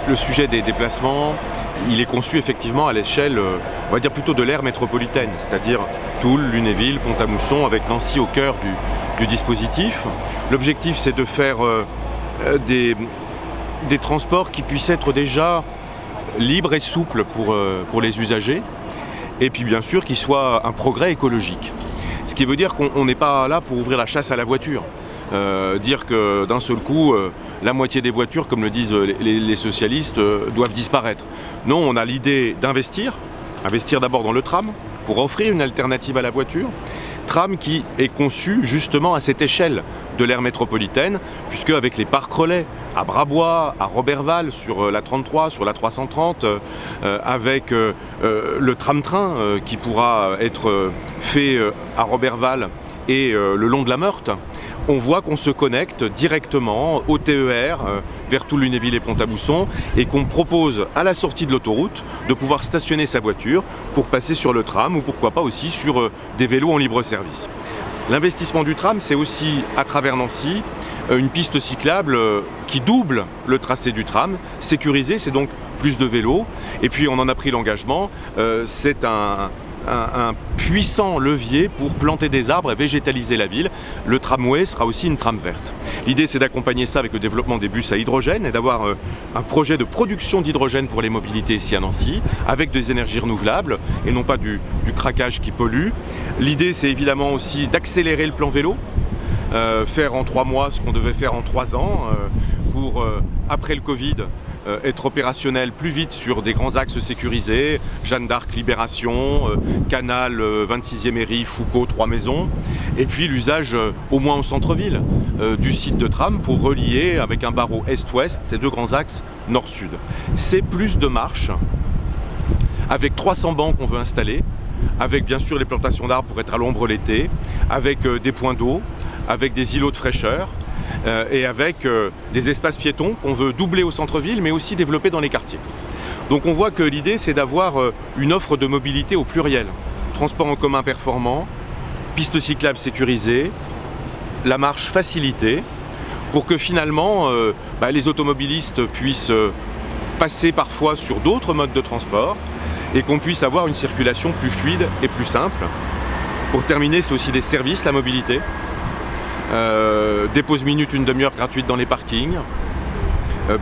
Le sujet des déplacements, il est conçu effectivement à l'échelle, on va dire plutôt de l'aire métropolitaine, c'est-à-dire Toul, Lunéville, Pont-à-Mousson, avec Nancy au cœur du dispositif. L'objectif, c'est de faire des transports qui puissent être déjà libres et souples pour les usagers, et puis bien sûr qu'ils soient un progrès écologique. Ce qui veut dire qu'on n'est pas là pour ouvrir la chasse à la voiture. Dire que d'un seul coup, la moitié des voitures, comme le disent les socialistes, doivent disparaître. Non, on a l'idée d'investir d'abord dans le tram, pour offrir une alternative à la voiture. Tram qui est conçu justement à cette échelle de l'aire métropolitaine, puisque avec les parcs relais à Brabois, à Roberval, sur la 33, sur la 330, avec le tram-train qui pourra être fait à Roberval et le long de la Meurthe, on voit qu'on se connecte directement au TER vers Toul-Lunéville et Pont-à-Mousson et qu'on propose à la sortie de l'autoroute de pouvoir stationner sa voiture pour passer sur le tram ou pourquoi pas aussi sur des vélos en libre service. L'investissement du tram, c'est aussi à travers Nancy une piste cyclable qui double le tracé du tram, sécurisé, c'est donc plus de vélos, et puis on en a pris l'engagement, c'est un puissant levier pour planter des arbres et végétaliser la ville. Le tramway sera aussi une trame verte. L'idée, c'est d'accompagner ça avec le développement des bus à hydrogène et d'avoir un projet de production d'hydrogène pour les mobilités ici à Nancy, avec des énergies renouvelables et non pas du craquage qui pollue. L'idée, c'est évidemment aussi d'accélérer le plan vélo, faire en 3 mois ce qu'on devait faire en 3 ans pour, après le Covid, être opérationnel plus vite sur des grands axes sécurisés, Jeanne d'Arc, Libération, Canal, 26e Mairie, Foucault, 3 Maisons, et puis l'usage au moins au centre-ville du site de tram pour relier avec un barreau est-ouest ces 2 grands axes nord-sud. C'est plus de marche, avec 300 bancs qu'on veut installer, avec bien sûr les plantations d'arbres pour être à l'ombre l'été, avec des points d'eau, avec des îlots de fraîcheur, et avec des espaces piétons qu'on veut doubler au centre-ville mais aussi développer dans les quartiers. Donc on voit que l'idée, c'est d'avoir une offre de mobilité au pluriel. Transport en commun performant, pistes cyclables sécurisées, la marche facilitée, pour que finalement les automobilistes puissent passer parfois sur d'autres modes de transport et qu'on puisse avoir une circulation plus fluide et plus simple. Pour terminer, c'est aussi des services, la mobilité. Des pauses minutes, une demi-heure gratuite dans les parkings.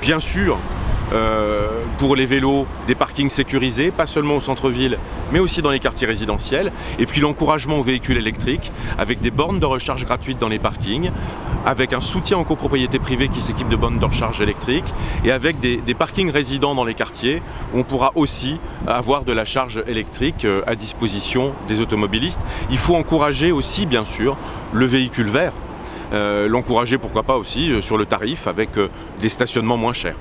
Bien sûr, pour les vélos, des parkings sécurisés, pas seulement au centre-ville, mais aussi dans les quartiers résidentiels. Et puis l'encouragement aux véhicules électriques, avec des bornes de recharge gratuites dans les parkings, avec un soutien aux copropriétés privées qui s'équipent de bornes de recharge électriques, et avec des parkings résidents dans les quartiers, où on pourra aussi avoir de la charge électrique à disposition des automobilistes. Il faut encourager aussi, bien sûr, le véhicule vert. L'encourager pourquoi pas aussi sur le tarif avec des stationnements moins chers.